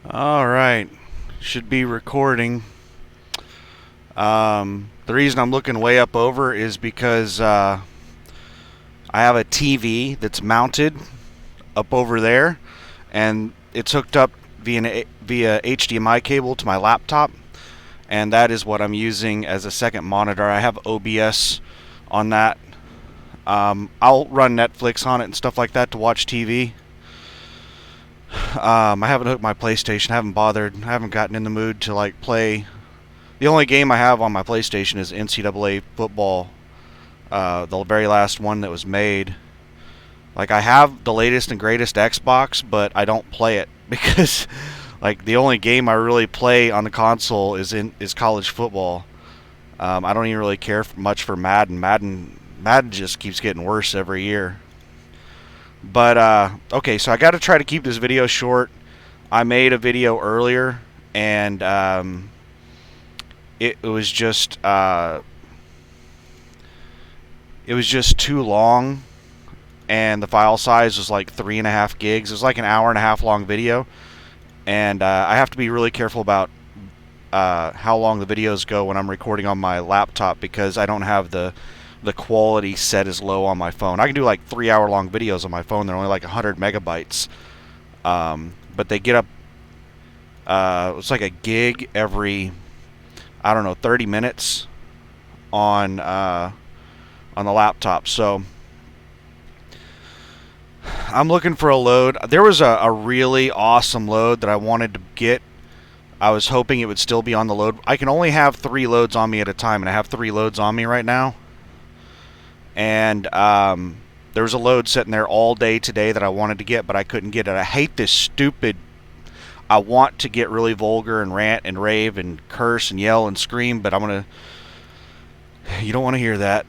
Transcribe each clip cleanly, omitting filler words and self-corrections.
All right, should be recording. The reason I'm looking way up over is because I have a TV that's mounted up over there, and it's hooked up via HDMI cable to my laptop, and that is what I'm using as a second monitor. I have OBS on that. I'll run Netflix on it and stuff like that to watch TV. I haven't hooked my PlayStation. I haven't bothered. I haven't gotten in the mood to like play. The only game I have on my PlayStation is NCAA football, the very last one that was made. Like I have the latest and greatest Xbox, but I don't play it because like the only game I really play on the console is college football. I don't even really care much for Madden. Madden just keeps getting worse every year. But okay, so I got to try to keep this video short. I made a video earlier, and it was just too long, and the file size was like 3.5 gigs. It was like an hour and a half long video, and I have to be really careful about how long the videos go when I'm recording on my laptop because I don't have the quality set as low on my phone. I can do like 3 hour long videos on my phone. They're only like 100 megabytes, but they get up. It's like a gig every, I don't know, 30 minutes on the laptop. So I'm looking for a load. There was a really awesome load that I wanted to get. I was hoping it would still be on the load. I can only have 3 loads on me at a time, and I have 3 loads on me right now. And there was a load sitting there all day today that I wanted to get, but I couldn't get it. I hate this stupid. I want to get really vulgar and rant and rave and curse and yell and scream, but you don't want to hear that.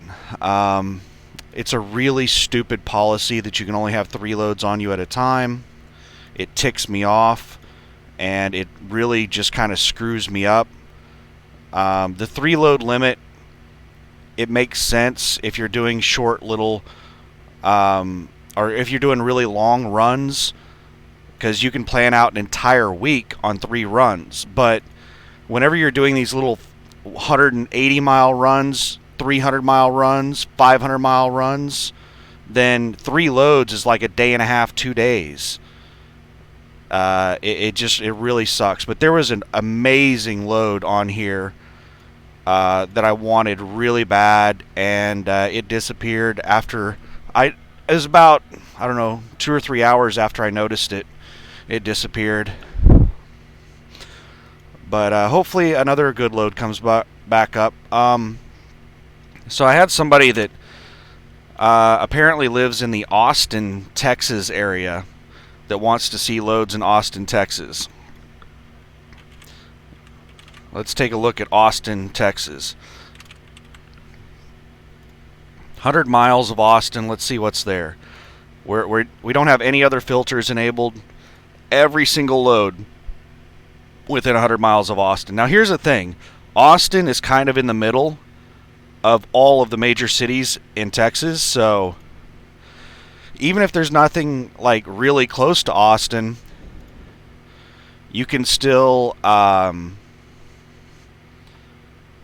It's a really stupid policy that you can only have 3 loads on you at a time. It ticks me off, and it really just kind of screws me up. The 3 load limit, it makes sense if you're doing short little, or if you're doing really long runs, because you can plan out an entire week on 3 runs. But whenever you're doing these little 180-mile runs, 300-mile runs, 500-mile runs, then 3 loads is like a day and a half, 2 days. It really sucks. But there was an amazing load on here that I wanted really bad, and it disappeared after it was about, I don't know, 2 or 3 hours after I noticed it. It disappeared. But hopefully another good load comes back up. So I had somebody that apparently lives in the Austin, Texas area that wants to see loads in Austin, Texas. Let's take a look at Austin, Texas. 100 miles of Austin. Let's see what's there. We don't have any other filters enabled. Every single load within 100 miles of Austin. Now here's the thing. Austin is kind of in the middle of all of the major cities in Texas, so even if there's nothing like really close to Austin, you can still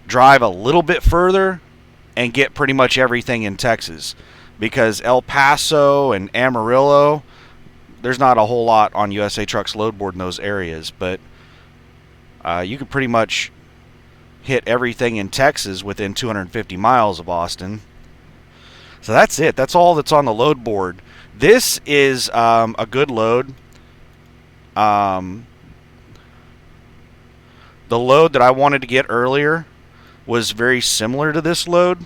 drive a little bit further and get pretty much everything in Texas, because El Paso and Amarillo, there's not a whole lot on USA Trucks load board in those areas, but you can pretty much hit everything in Texas within 250 miles of Austin. So that's it. That's all that's on the load board. This is a good load. The load that I wanted to get earlier was very similar to this load.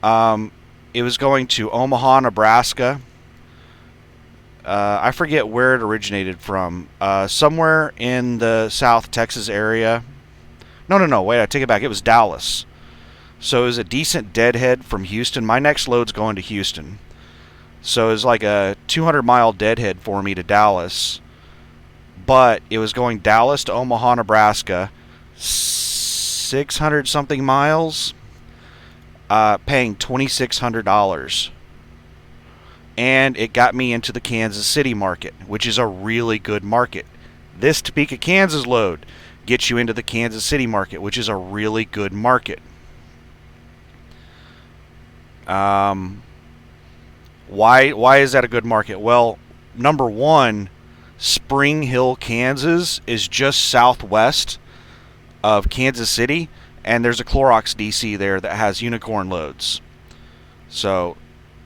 It was going to Omaha, Nebraska. I forget where it originated from. Somewhere in the South Texas area. No, wait, I take it back. It was Dallas. So it was a decent deadhead from Houston. My next load's going to Houston. So it was like a 200-mile deadhead for me to Dallas. But it was going Dallas to Omaha, Nebraska. 600-something miles. Paying $2,600. And it got me into the Kansas City market, which is a really good market. This Topeka, Kansas load gets you into the Kansas City market, which is a really good market. Why is that a good market? Well, number one, Spring Hill, Kansas is just southwest of Kansas City, and there's a Clorox DC there that has unicorn loads. So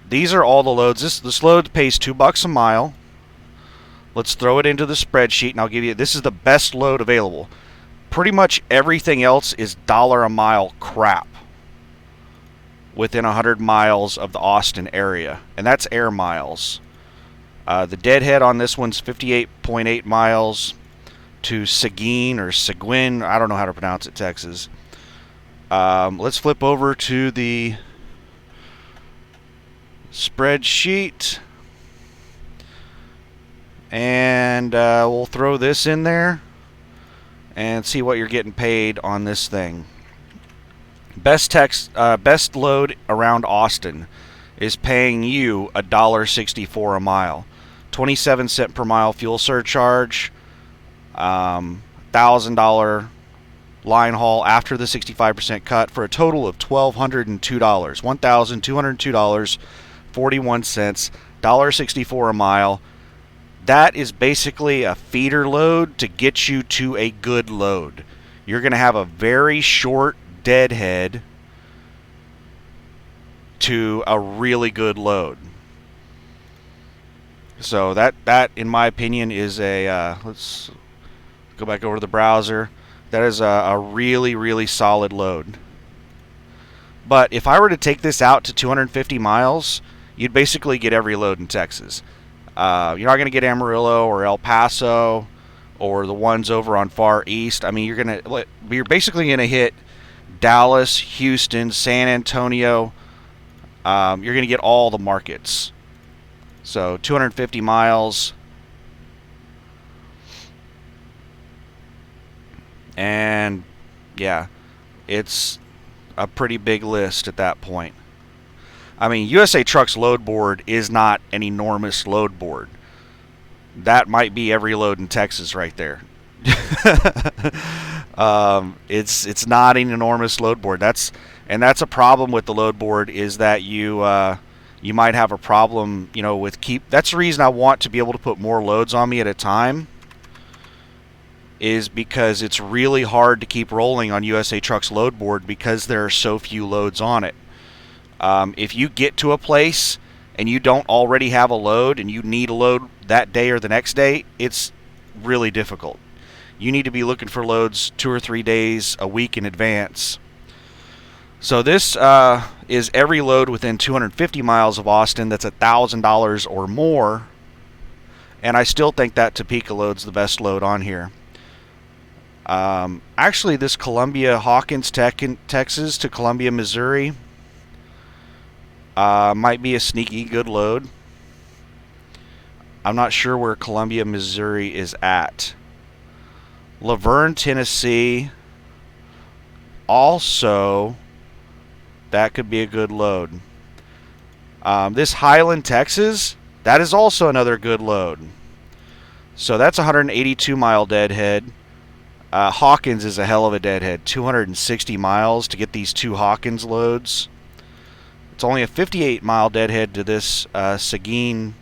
these are all the loads. This load pays $2 a mile. Let's throw it into the spreadsheet, and I'll give you, this is the best load available. Pretty much everything else is $1 a mile crap within 100 miles of the Austin area, and that's air miles. The deadhead on this one's 58.8 miles to Seguin or Seguin. I don't know how to pronounce it, Texas. Let's flip over to the spreadsheet, and we'll throw this in there and see what you're getting paid on this thing. Best load around Austin is paying you $1.64 a mile, 27 cent per mile fuel surcharge, $1,000 line haul after the 65% cut for a total of $1,202, $1,202.41, $1.64 a mile. That is basically a feeder load to get you to a good load. You're going to have a very short deadhead to a really good load. So that in my opinion is a let's go back over to the browser. That is a really, really solid load. But if I were to take this out to 250 miles, you'd basically get every load in Texas. You're not going to get Amarillo or El Paso or the ones over on Far East. I mean, you're basically going to hit Dallas, Houston, San Antonio. You're going to get all the markets. So 250 miles. And yeah, it's a pretty big list at that point. I mean, USA Trucks load board is not an enormous load board. That might be every load in Texas right there. It's not an enormous load board. That's a problem with the load board, is that you might have a problem, with that's the reason I want to be able to put more loads on me at a time, is because it's really hard to keep rolling on USA Trucks load board because there are so few loads on it. If you get to a place and you don't already have a load and you need a load that day or the next day, it's really difficult. You need to be looking for loads 2 or 3 days a week in advance. So this is every load within 250 miles of Austin that's $1,000 or more, and I still think that Topeka load's the best load on here. Actually, this Columbia Hawkins, Texas to Columbia, Missouri might be a sneaky good load. I'm not sure where Columbia, Missouri is at. Laverne, Tennessee, also, that could be a good load. This Highland, Texas, that is also another good load. So that's a 182-mile deadhead. Hawkins is a hell of a deadhead. 260 miles to get these 2 Hawkins loads. It's only a 58-mile deadhead to this Seguin.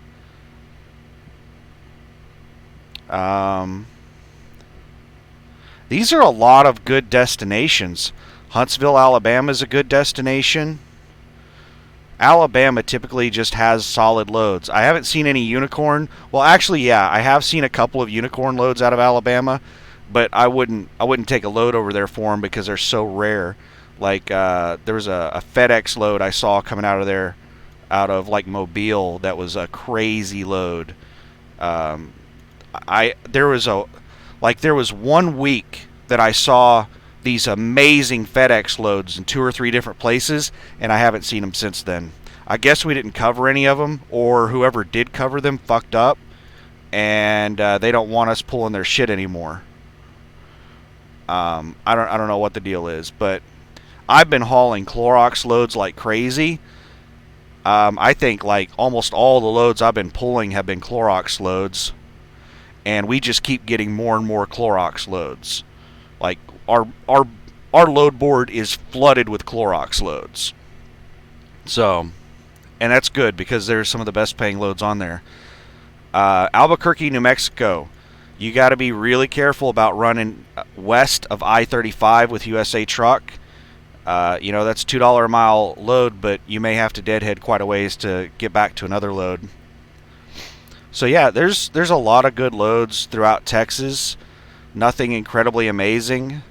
These are a lot of good destinations. Huntsville, Alabama is a good destination. Alabama typically just has solid loads. I haven't seen any unicorn. Well, actually, yeah, I have seen a couple of unicorn loads out of Alabama, but I wouldn't take a load over there for them because they're so rare. Like there was a FedEx load I saw coming out of there, out of like Mobile, that was a crazy load. There was 1 week that I saw these amazing FedEx loads in 2 or 3 different places, and I haven't seen them since then. I guess we didn't cover any of them, or whoever did cover them fucked up, and they don't want us pulling their shit anymore. I don't know what the deal is, but I've been hauling Clorox loads like crazy. I think like almost all the loads I've been pulling have been Clorox loads. and we just keep getting more and more Clorox loads. Like our load board is flooded with Clorox loads. So, and that's good because there's some of the best paying loads on there. Albuquerque, New Mexico. You got to be really careful about running west of I-35 with USA Truck. That's $2 a mile load, but you may have to deadhead quite a ways to get back to another load. So yeah, there's a lot of good loads throughout Texas. Nothing incredibly amazing.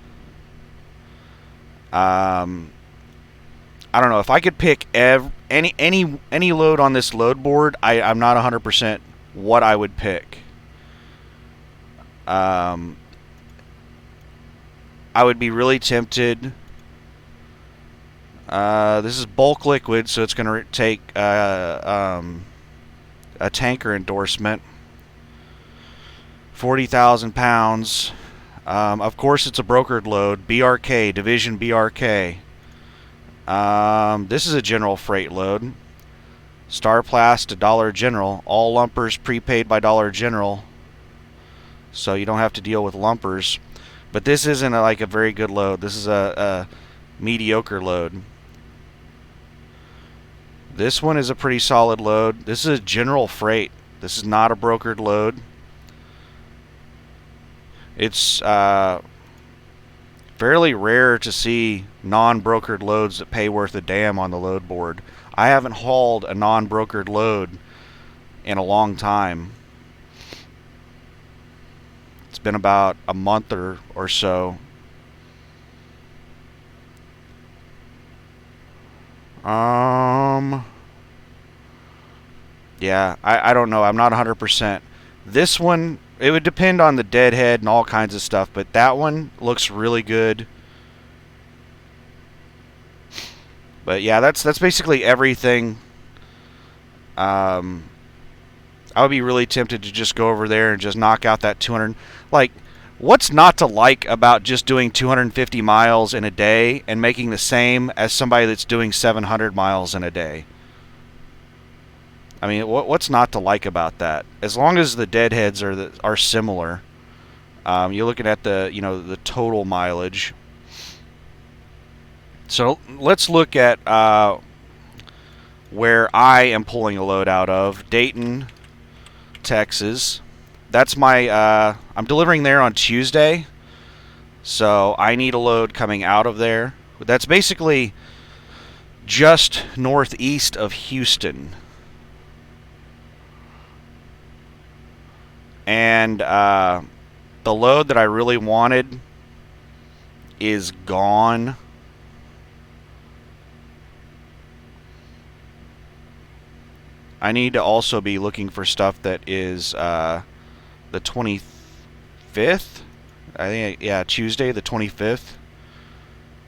I don't know if I could pick any load on this load board. I'm not 100% what I would pick. I would be really tempted. This is bulk liquid, so it's going to take a tanker endorsement. 40,000 pounds. Of course, it's a brokered load. BRK, Division BRK. This is a general freight load. Starplast to Dollar General. All lumpers prepaid by Dollar General, so you don't have to deal with lumpers. But this isn't like a very good load. This is a mediocre load. This one is a pretty solid load. This is a general freight. This is not a brokered load. It's fairly rare to see non-brokered loads that pay worth a damn on the load board. I haven't hauled a non-brokered load in a long time. It's been about a month or so. Yeah, I don't know. I'm not 100%. This one, it would depend on the deadhead and all kinds of stuff, but that one looks really good. But yeah, that's basically everything. I would be really tempted to just go over there and just knock out that 200. Like, what's not to like about just doing 250 miles in a day and making the same as somebody that's doing 700 miles in a day? I mean, what's not to like about that? As long as the deadheads are similar, you're looking at the total mileage. So let's look at where I am pulling a load out of. Dayton, Texas. That's my I'm delivering there on Tuesday, so I need a load coming out of there. That's basically just northeast of Houston. And the load that I really wanted is gone. I need to also be looking for stuff that is the 25th. I think, yeah, Tuesday the 25th.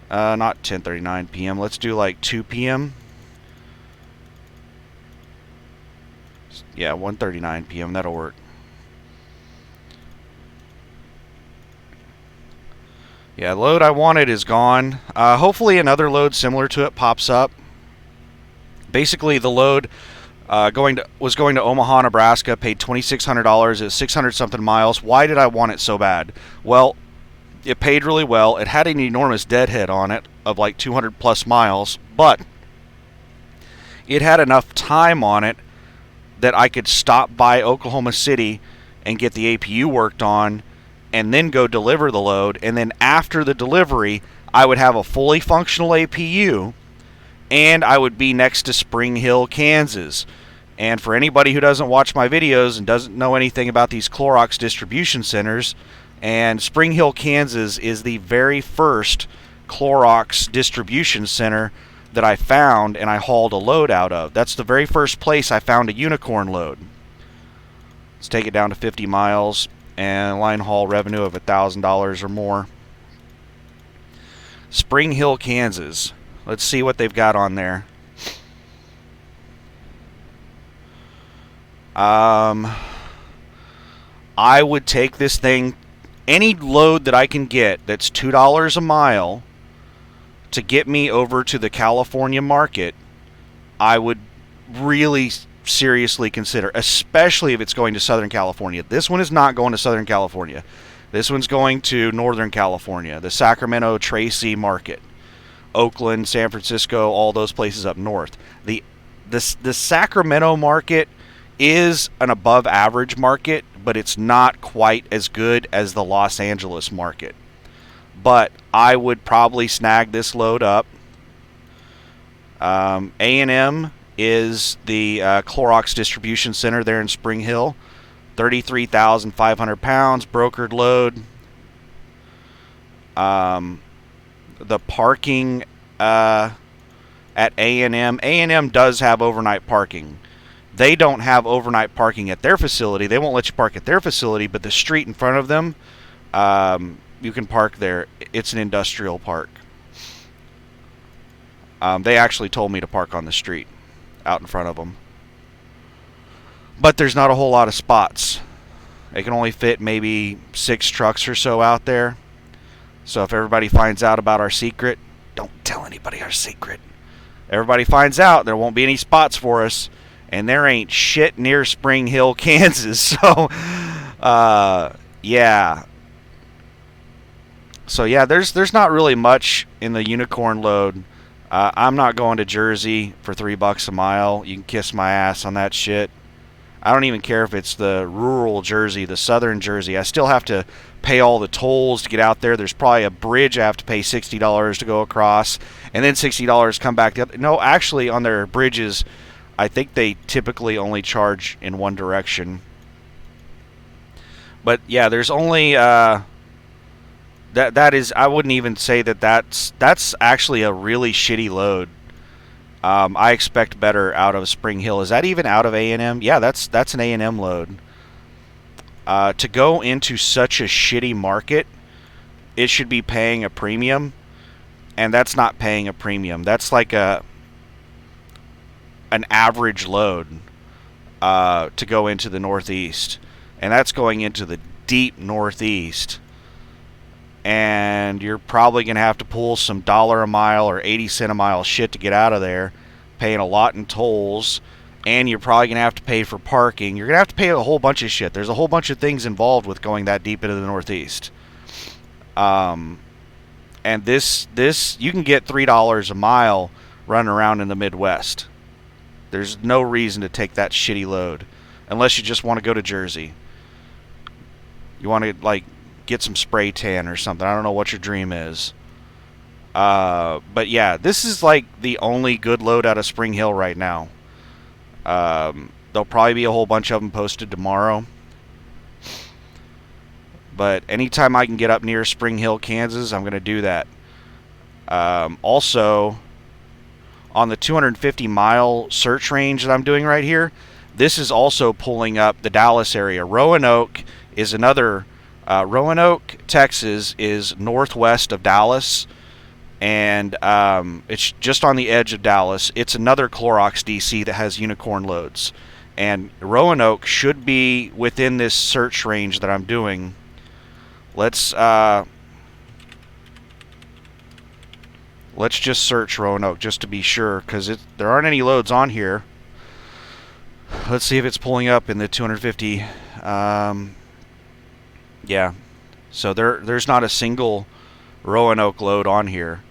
Not 10:39 p.m. Let's do like 2 p.m. Yeah, 1:39 p.m. That'll work. Yeah, the load I wanted is gone. Hopefully another load similar to it pops up. Basically, the load was going to Omaha, Nebraska, paid $2,600. It's 600 something miles. Why did I want it so bad? Well, it paid really well. It had an enormous deadhead on it of like 200 plus miles, but it had enough time on it that I could stop by Oklahoma City and get the APU worked on and then go deliver the load. And then after the delivery, I would have a fully functional APU and I would be next to Spring Hill, Kansas. And for anybody who doesn't watch my videos and doesn't know anything about these Clorox distribution centers, and Spring Hill, Kansas is the very first Clorox distribution center that I found and I hauled a load out of. That's the very first place I found a unicorn load. Let's take it down to 50 miles and line haul revenue of $1,000 or more. Spring Hill, Kansas. Let's see what they've got on there. I would take this thing, any load that I can get that's $2 a mile to get me over to the California market. I would really seriously consider, especially if it's going to Southern California. This one is not going to Southern California. This one's going to Northern California, the Sacramento Tracy market, Oakland, San Francisco, all those places up north. The Sacramento market is an above average market, but it's not quite as good as the Los Angeles market. But I would probably snag this load up. A&M is the Clorox distribution center there in Spring Hill. 33,500 pounds, brokered load. The parking at A&M does have overnight parking. They don't have overnight parking at their facility. They won't let you park at their facility, but the street in front of them, you can park there. It's an industrial park. They actually told me to park on the street out in front of them. But there's not a whole lot of spots. They can only fit maybe 6 trucks or so out there. So if everybody finds out about our secret, don't tell anybody our secret. Everybody finds out, there won't be any spots for us. And there ain't shit near Spring Hill, Kansas. So, yeah. So, yeah, there's not really much in the unicorn load. I'm not going to Jersey for $3 a mile. You can kiss my ass on that shit. I don't even care if it's the rural Jersey, the southern Jersey. I still have to pay all the tolls to get out there. There's probably a bridge I have to pay $60 to go across, and then $60 come back the other. No, actually, on their bridges, I think they typically only charge in one direction. But yeah, there's only that is. I wouldn't even say that's actually a really shitty load. I expect better out of Spring Hill. Is that even out of A&M? Yeah, that's an A&M load. To go into such a shitty market, it should be paying a premium, and that's not paying a premium. That's like an average load to go into the Northeast, and that's going into the deep Northeast. And you're probably going to have to pull some $1 a mile or 80 cent a mile shit to get out of there, paying a lot in tolls, and you're probably going to have to pay for parking. You're going to have to pay a whole bunch of shit. There's a whole bunch of things involved with going that deep into the Northeast. And this you can get $3 a mile running around in the Midwest. There's no reason to take that shitty load unless you just want to go to Jersey. You want to, like, get some spray tan or something. I don't know what your dream is. But yeah, this is like the only good load out of Spring Hill right now. There'll probably be a whole bunch of them posted tomorrow. But anytime I can get up near Spring Hill, Kansas, I'm going to do that. Also, on the 250-mile search range that I'm doing right here, this is also pulling up the Dallas area. Roanoke is another... Roanoke, Texas is northwest of Dallas, and it's just on the edge of Dallas. It's another Clorox DC that has unicorn loads, and Roanoke should be within this search range that I'm doing. Let's just search Roanoke just to be sure, because there aren't any loads on here. Let's see if it's pulling up in the 250. Yeah, so there's not a single Roanoke load on here.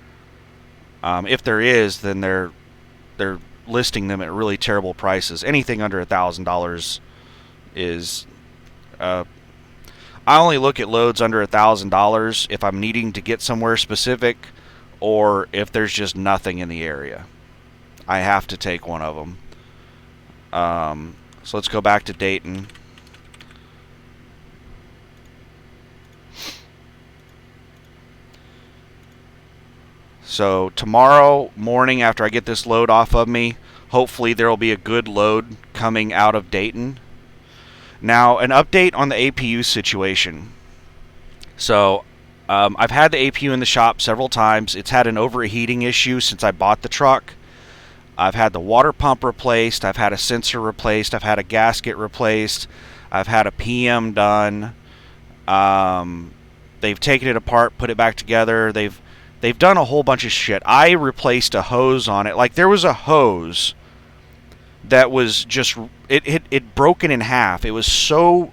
If there is, then they're listing them at really terrible prices. Anything under $1,000 is. I only look at loads under $1,000 if I'm needing to get somewhere specific, or if there's just nothing in the area. I have to take one of them. So let's go back to Dayton. So tomorrow morning, after I get this load off of me, hopefully there will be a good load coming out of Dayton. Now, an update on the APU situation. So I've had the APU in the shop several times. It's had an overheating issue since I bought the truck. I've had the water pump replaced. I've had a sensor replaced. I've had a gasket replaced. I've had a PM done. They've taken it apart, put it back together. They've done a whole bunch of shit. I replaced a hose on it. Like, there was a hose that was just it broken in half. It was so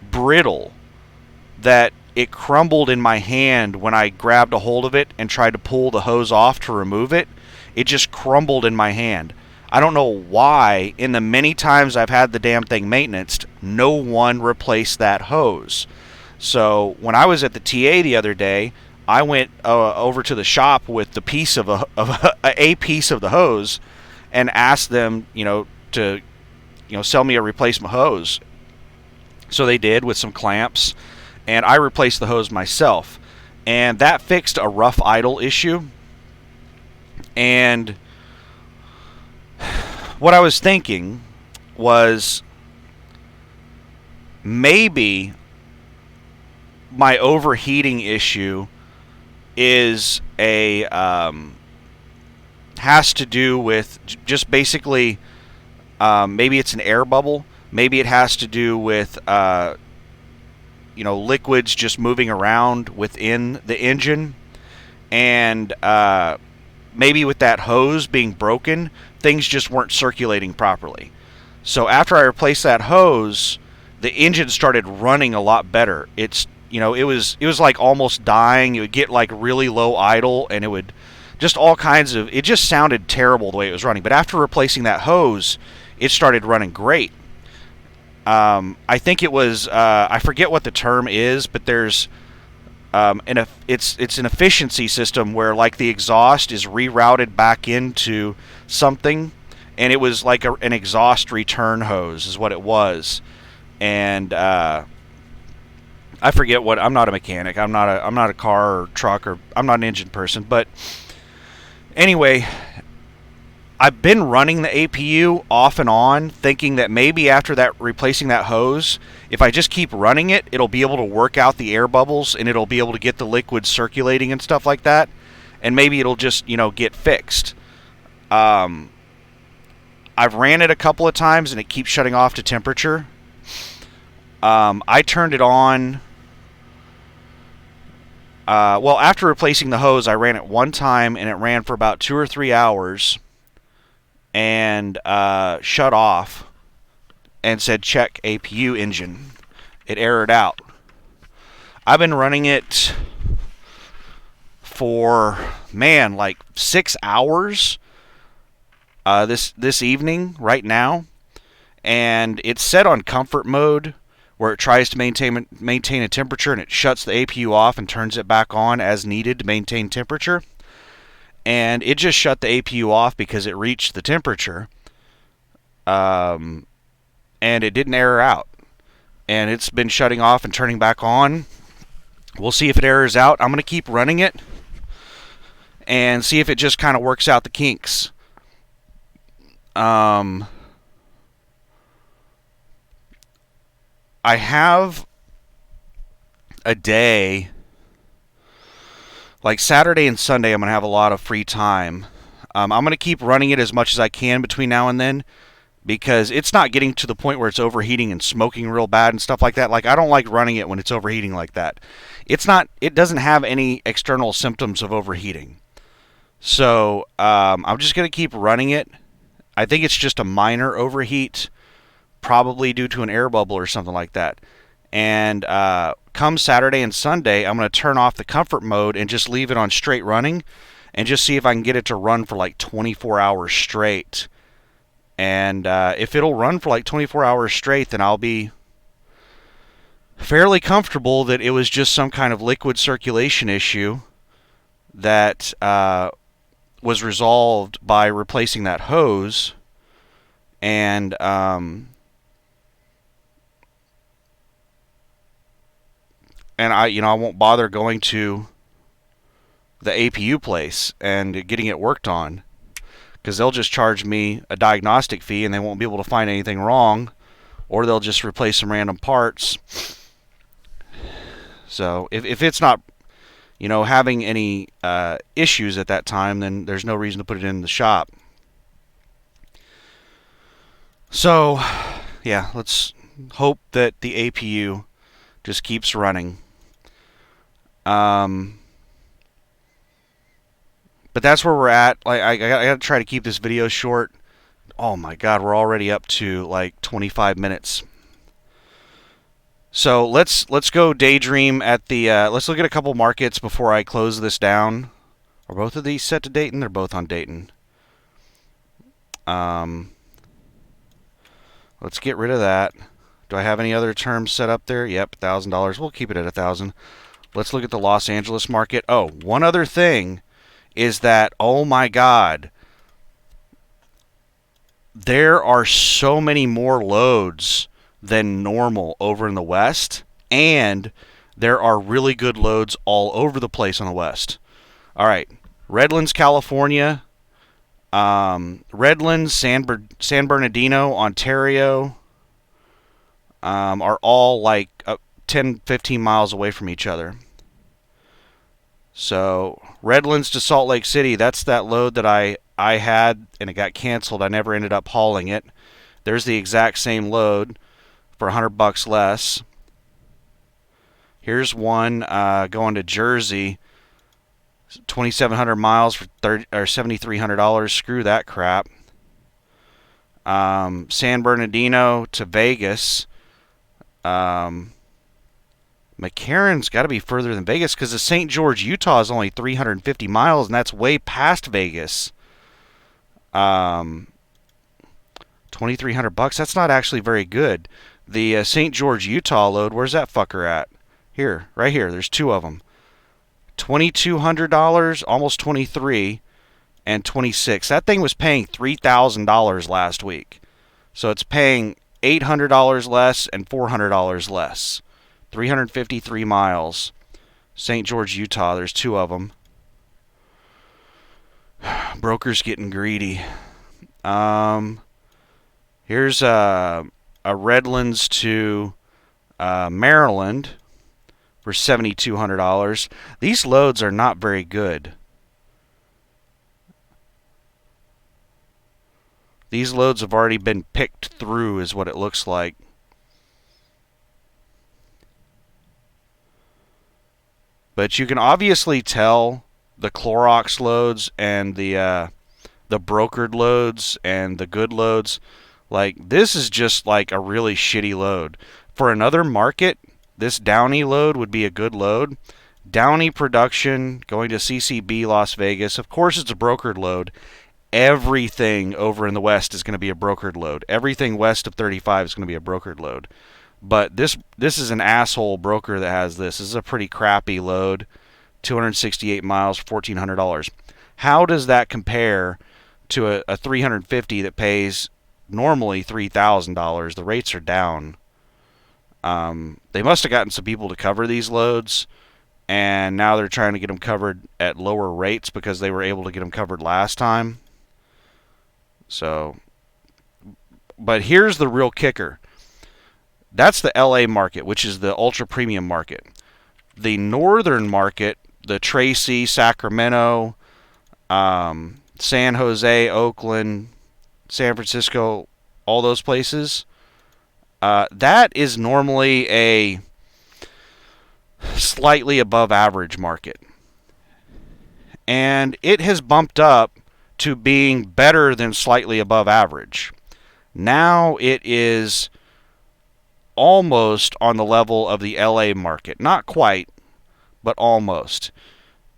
brittle that it crumbled in my hand when I grabbed a hold of it and tried to pull the hose off to remove it. It just crumbled in my hand. I don't know why, in the many times I've had the damn thing maintenanced, no one replaced that hose. So when I was at the TA the other day, I went over to the shop with the piece of a piece of the hose and asked them, to sell me a replacement hose. So they did, with some clamps, and I replaced the hose myself. And that fixed a rough idle issue. And what I was thinking was, maybe my overheating issue is has to do with just basically, maybe it's an air bubble. Maybe it has to do with liquids just moving around within the engine, and maybe with that hose being broken, things just weren't circulating properly. So after I replaced that hose, the engine started running a lot better. It was like almost dying. It would get like really low idle, and it would just all kinds of, it just sounded terrible the way it was running. But after replacing that hose, it started running great. I think it was, I forget what the term is, but there's it's an efficiency system where, like, the exhaust is rerouted back into something, and it was like an exhaust return hose is what it was. And I forget what. I'm not a mechanic. I'm not a car or truck, or I'm not an engine person. But anyway, I've been running the APU off and on, thinking that maybe after that, replacing that hose, if I just keep running it, it'll be able to work out the air bubbles, and it'll be able to get the liquid circulating and stuff like that, and maybe it'll just, get fixed. I've ran it a couple of times, and it keeps shutting off to temperature. I turned it on. After replacing the hose, I ran it one time, and it ran for about 2 or 3 hours, and shut off and said check APU engine. It errored out. I've been running it for, like 6 hours this evening right now, and it's set on comfort mode, where it tries to maintain a temperature, and it shuts the APU off and turns it back on as needed to maintain temperature. And it just shut the APU off because it reached the temperature, and it didn't error out. And it's been shutting off and turning back on. We'll see if it errors out. I'm going to keep running it and see if it just kind of works out the kinks. I have a day, like Saturday and Sunday, I'm going to have a lot of free time. I'm going to keep running it as much as I can between now and then, because it's not getting to the point where it's overheating and smoking real bad and stuff like that. Like, I don't like running it when it's overheating like that. It doesn't have any external symptoms of overheating. So I'm just going to keep running it. I think it's just a minor overheat, probably due to an air bubble or something like that. And come Saturday and Sunday, I'm going to turn off the comfort mode and just leave it on straight running, and just see if I can get it to run for like 24 hours straight. And if it'll run for like 24 hours straight, then I'll be fairly comfortable that it was just some kind of liquid circulation issue that was resolved by replacing that hose. And I won't bother going to the APU place and getting it worked on, because they'll just charge me a diagnostic fee and they won't be able to find anything wrong, or they'll just replace some random parts. So if it's not, having any issues at that time, then there's no reason to put it in the shop. So, yeah, let's hope that the APU just keeps running. But that's where we're at. Like, I gotta try to keep this video short, Oh my God, we're already up to like 25 minutes. So let's go daydream at the. Let's look at a couple markets before I close this down. Are both of these set to Dayton? They're both on Dayton. Um, let's get rid of that. Do I have any other terms set up there? Yep, $1,000. We'll keep it at 1,000. Let's look at the Los Angeles market. Oh, one other thing is that, oh my God, there are so many more loads than normal over in the West, and there are really good loads all over the place on the West. All right, Redlands, California, Redlands, San Bernardino, Ontario, are all like 10, 15 miles away from each other. So Redlands to Salt Lake City, that's that load that I had and it got canceled. I never ended up hauling it. There's the exact same load for $100 less. Here's one going to Jersey, 2,700 miles for $7,300. Screw that crap. San Bernardino to Vegas. McCarran's got to be further than Vegas because the St. George, Utah is only 350 miles, and that's way past Vegas. 2,300 bucks. That's not actually very good. The St. George, Utah load. Where's that fucker at? Here, right here. There's two of them. $2,200, almost 23, and 26. That thing was paying $3,000 last week, so it's paying $800 less and $400 less. 353 miles. St. George, Utah. There's two of them. Brokers getting greedy. Here's a Redlands to Maryland for $7,200. These loads are not very good. These loads have already been picked through, is what it looks like. But you can obviously tell the Clorox loads and the brokered loads and the good loads. Like, this is just like a really shitty load. For another market, this Downey load would be a good load. Downey production going to CCB Las Vegas. Of course, it's a brokered load. Everything over in the West is going to be a brokered load. Everything west of 35 is going to be a brokered load. But this is an asshole broker that has this. This is a pretty crappy load. 268 miles, $1,400. How does that compare to a 350 that pays normally $3,000? The rates are down. They must have gotten some people to cover these loads, and now they're trying to get them covered at lower rates because they were able to get them covered last time. So, but here's the real kicker. That's the LA market, which is the ultra premium market. The northern market, the Tracy, Sacramento, San Jose, Oakland, San Francisco, all those places, that is normally a slightly above average market. And it has bumped up to being better than slightly above average. Now it is almost on the level of the LA market. Not quite, but almost.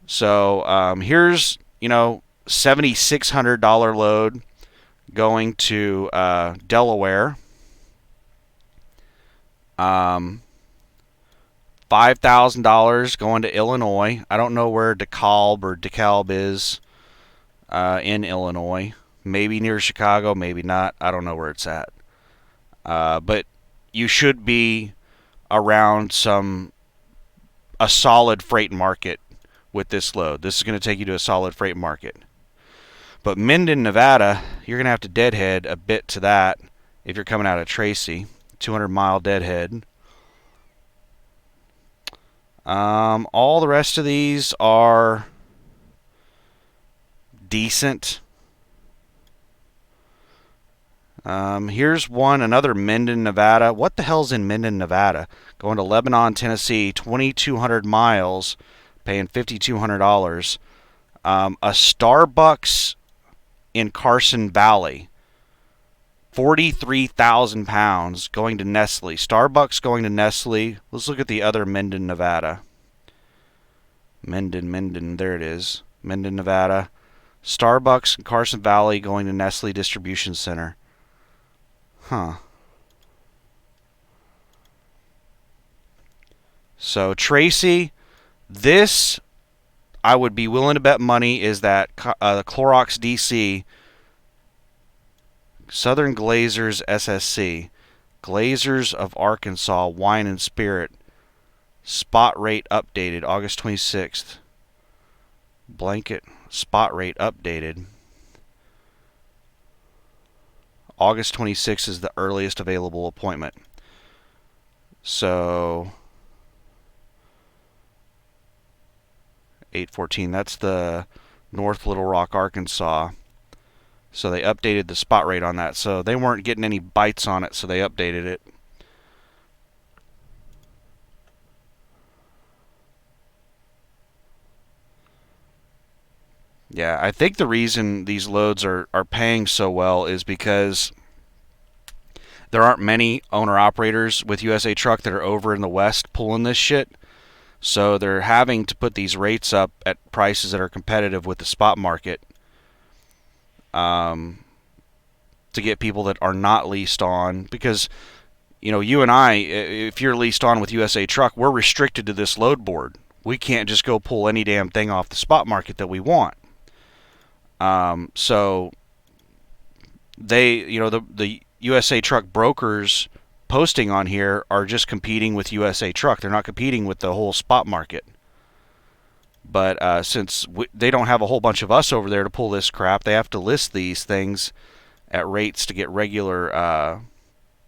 So here's, $7,600 load going to Delaware. $5,000 going to Illinois. I don't know where DeKalb is in Illinois. Maybe near Chicago, maybe not. I don't know where it's at. But you should be around a solid freight market with this load. This is going to take you to a solid freight market. But Minden, Nevada, you're going to have to deadhead a bit to that if you're coming out of Tracy. 200-mile deadhead. All the rest of these are decent. Here's another Minden, Nevada. What the hell's in Minden, Nevada? Going to Lebanon, Tennessee, 2,200 miles, paying $5,200. A Starbucks in Carson Valley. 43,000 pounds going to Nestle. Starbucks going to Nestle. Let's look at the other Minden, Nevada. Minden, there it is. Minden, Nevada. Starbucks in Carson Valley going to Nestle Distribution Center. Huh. So, Tracy, this, I would be willing to bet money, is that the Clorox DC Southern Glazers SSC. Glazers of Arkansas Wine and Spirit. Spot rate updated August 26th. Blanket spot rate updated. August 26th is the earliest available appointment. So 814, that's the North Little Rock, Arkansas. So they updated the spot rate on that. So they weren't getting any bites on it, so they updated it. Yeah, I think the reason these loads are paying so well is because there aren't many owner-operators with USA Truck that are over in the West pulling this shit. So they're having to put these rates up at prices that are competitive with the spot market to get people that are not leased on. Because, you know, you and I, if you're leased on with USA Truck, we're restricted to this load board. We can't just go pull any damn thing off the spot market that we want. So they, you know, the USA Truck brokers posting on here are just competing with USA Truck. They're not competing with the whole spot market. But since they don't have a whole bunch of us over there to pull this crap, they have to list these things at rates to get regular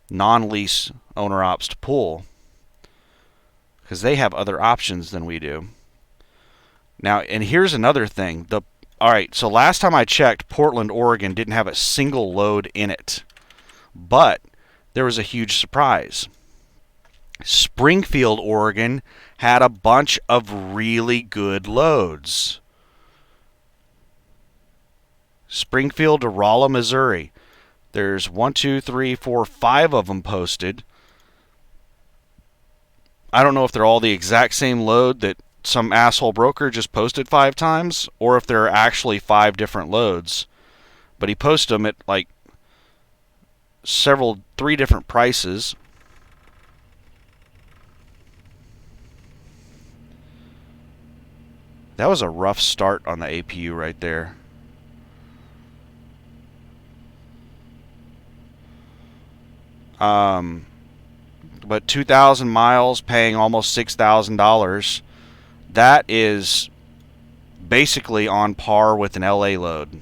non-lease owner ops to pull, because they have other options than we do. Now, and here's another thing. All right, so last time I checked, Portland, Oregon didn't have a single load in it. But there was a huge surprise. Springfield, Oregon had a bunch of really good loads. Springfield to Rolla, Missouri. There's 1, 2, 3, 4, 5 of them posted. I don't know if they're all the exact same load that some asshole broker just posted 5 times, or if there are actually 5 different loads. But he posted them at like 3 different prices. That was a rough start on the APU right there. But 2,000 miles, paying almost $6,000. That is basically on par with an LA load.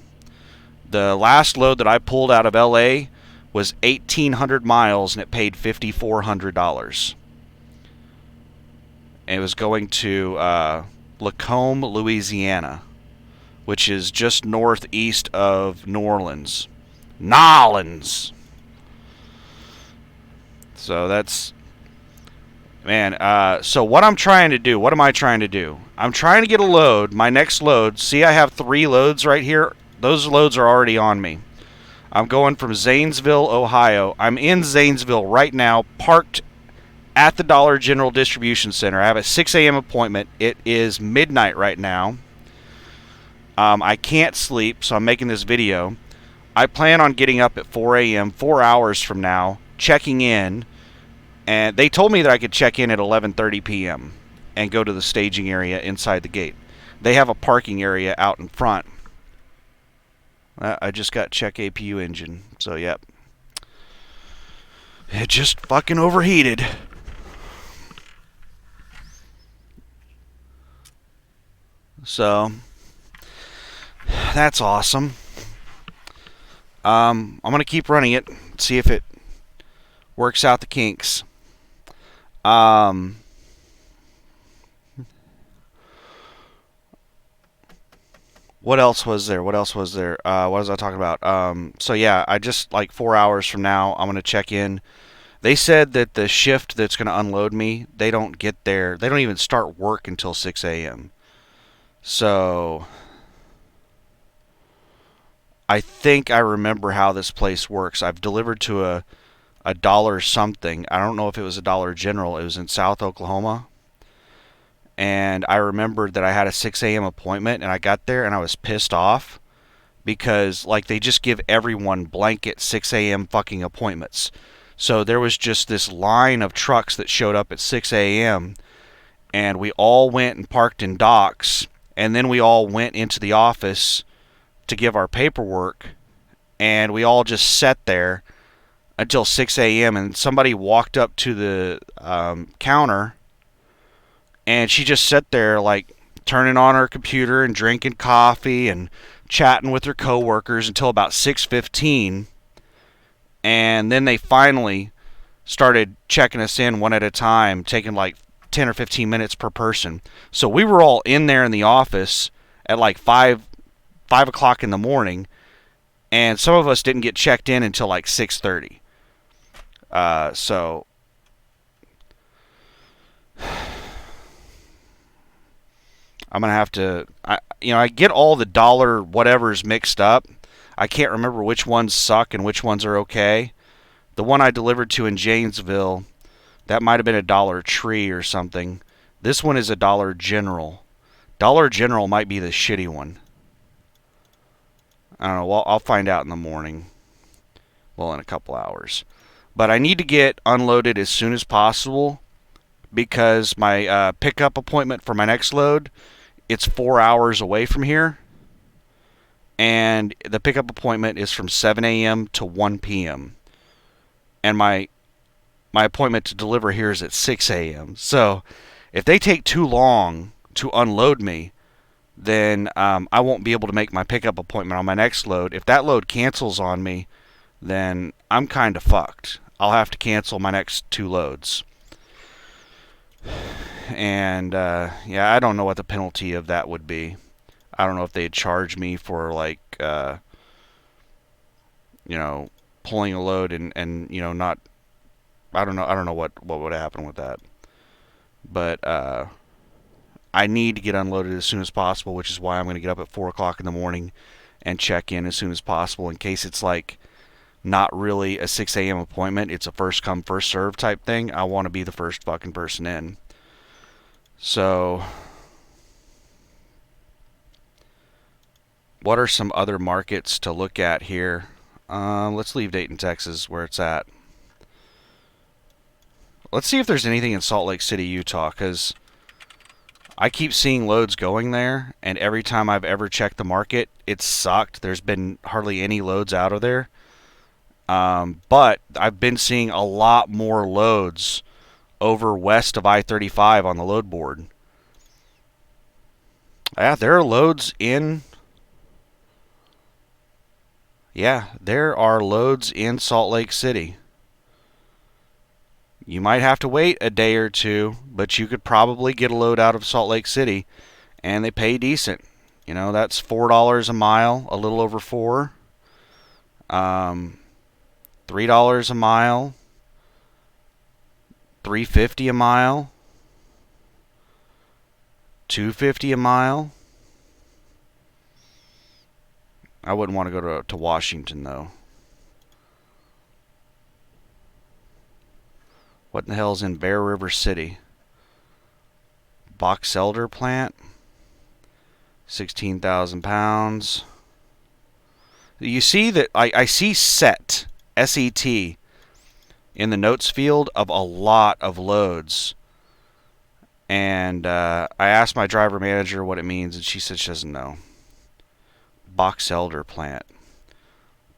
The last load that I pulled out of LA was 1,800 miles, and it paid $5,400. And it was going to Lacombe, Louisiana, which is just northeast of New Orleans. Nolans. So that's, man, so what I'm trying to do, what am I trying to do? I'm trying to get a load, my next load. See, I have 3 loads right here. Those loads are already on me. I'm going from Zanesville, Ohio. I'm in Zanesville right now, parked at the Dollar General Distribution Center. I have a 6 a.m. appointment. It is midnight right now. I can't sleep, so I'm making this video. I plan on getting up at 4 a.m., 4 hours from now, checking in. And they told me that I could check in at 11:30 p.m. and go to the staging area inside the gate. They have a parking area out in front. I just got check APU engine, so yep. It just fucking overheated. So that's awesome. I'm gonna keep running it, see if it works out the kinks. What else was there? What was I talking about? So yeah, I just, like 4 hours from now, I'm going to check in. They said that the shift that's going to unload me, they don't get there. They don't even start work until 6 a.m. So I think I remember how this place works. I've delivered to a Dollar something. I don't know if it was a Dollar General. It was in South Oklahoma. And I remembered that I had a 6 a.m. appointment, and I got there and I was pissed off because like they just give everyone blanket 6 a.m. fucking appointments. So there was just this line of trucks that showed up at 6 a.m. and we all went and parked in docks, and then we all went into the office to give our paperwork, and we all just sat there until 6 a.m. and somebody walked up to the counter, and she just sat there like turning on her computer and drinking coffee and chatting with her coworkers until about 6:15, and then they finally started checking us in one at a time, taking like 10 or 15 minutes per person. So we were all in there in the office at like 5 o'clock in the morning, and some of us didn't get checked in until like 6:30. So I'm gonna have to, I get all the dollar whatevers mixed up. I can't remember which ones suck and which ones are okay. The one I delivered to in Janesville, that might have been a Dollar Tree or something. This one is a Dollar General. Dollar General might be the shitty one. I don't know. Well, I'll find out in the morning. Well, in a couple hours. But I need to get unloaded as soon as possible because my pickup appointment for my next load, it's 4 hours away from here. And the pickup appointment is from 7 a.m. to 1 p.m. And my appointment to deliver here is at 6 a.m. So if they take too long to unload me, then I won't be able to make my pickup appointment on my next load. If that load cancels on me, then I'm kind of fucked. I'll have to cancel my next 2 loads. And yeah, I don't know what the penalty of that would be. I don't know if they'd charge me for like pulling a load and not. I don't know what would happen with that. But I need to get unloaded as soon as possible, which is why I'm going to get up at 4 o'clock in the morning and check in as soon as possible in case it's like not really a 6 a.m. appointment. It's a first come, first serve type thing. I want to be the first fucking person in. So, what are some other markets to look at here? Let's leave Dayton, Texas, where it's at. Let's see if there's anything in Salt Lake City, Utah, because I keep seeing loads going there, and every time I've ever checked the market, it's sucked. There's been hardly any loads out of there. But I've been seeing a lot more loads over west of I-35 on the load board. Yeah, there are loads in... Yeah, there are loads in Salt Lake City. You might have to wait a day or two, but you could probably get a load out of Salt Lake City, and they pay decent. That's $4 a mile, a little over 4. $3 a mile, $3.50 a mile, $2.50 a mile. I wouldn't want to go to Washington though. What in the hell's in Bear River City? Box Elder plant, 16,000 pounds. You see that I see SET, S-E-T, in the notes field of a lot of loads. And I asked my driver manager what it means, and she said she doesn't know. Box Elder plant.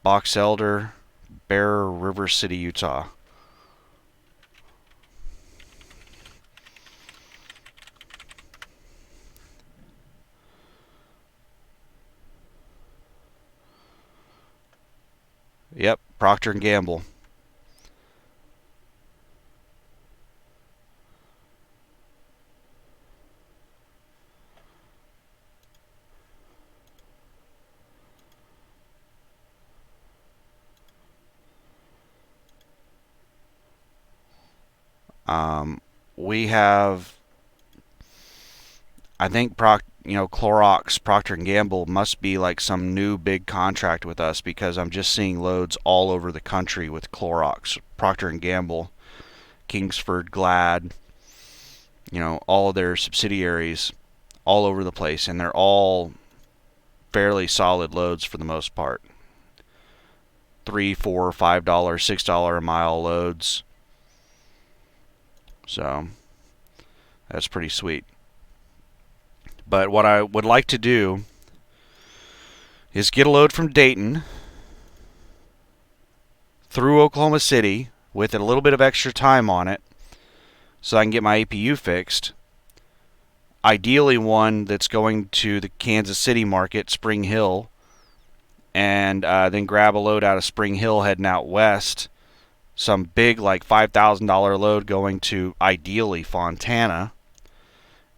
Box Elder, Bear River City, Utah. Yep, Procter & Gamble. We have I think Clorox, Procter and Gamble must be like some new big contract with us because I'm just seeing loads all over the country with Clorox, Procter and Gamble, Kingsford, Glad, all of their subsidiaries all over the place, and they're all fairly solid loads for the most part. $3, $4, $5, $6 a mile loads. So that's pretty sweet. But what I would like to do is get a load from Dayton through Oklahoma City with a little bit of extra time on it so I can get my APU fixed. Ideally one that's going to the Kansas City market, Spring Hill, and then grab a load out of Spring Hill heading out west. Some big like $5,000 load going to ideally Fontana,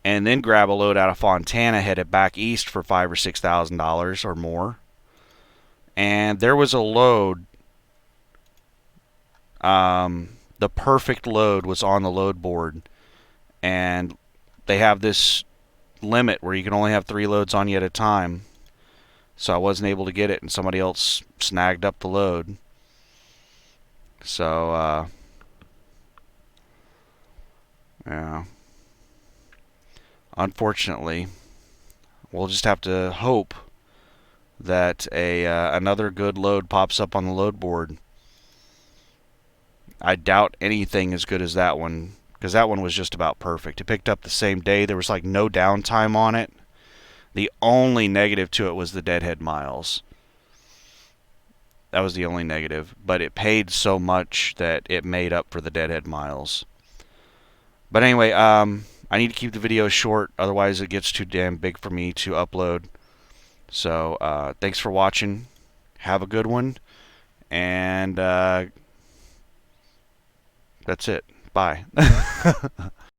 and then grab a load out of Fontana headed back east for $5,000 or $6,000 or more. And there was a load, the perfect load was on the load board, and they have this limit where you can only have 3 loads on you at a time. So I wasn't able to get it, and somebody else snagged up the load. So, yeah. Unfortunately, we'll just have to hope that another good load pops up on the load board. I doubt anything as good as that one, because that one was just about perfect. It picked up the same day. There was like no downtime on it. The only negative to it was the deadhead miles. That was the only negative, but it paid so much that it made up for the deadhead miles. But anyway, I need to keep the video short, otherwise it gets too damn big for me to upload. So, thanks for watching. Have a good one. And that's it. Bye.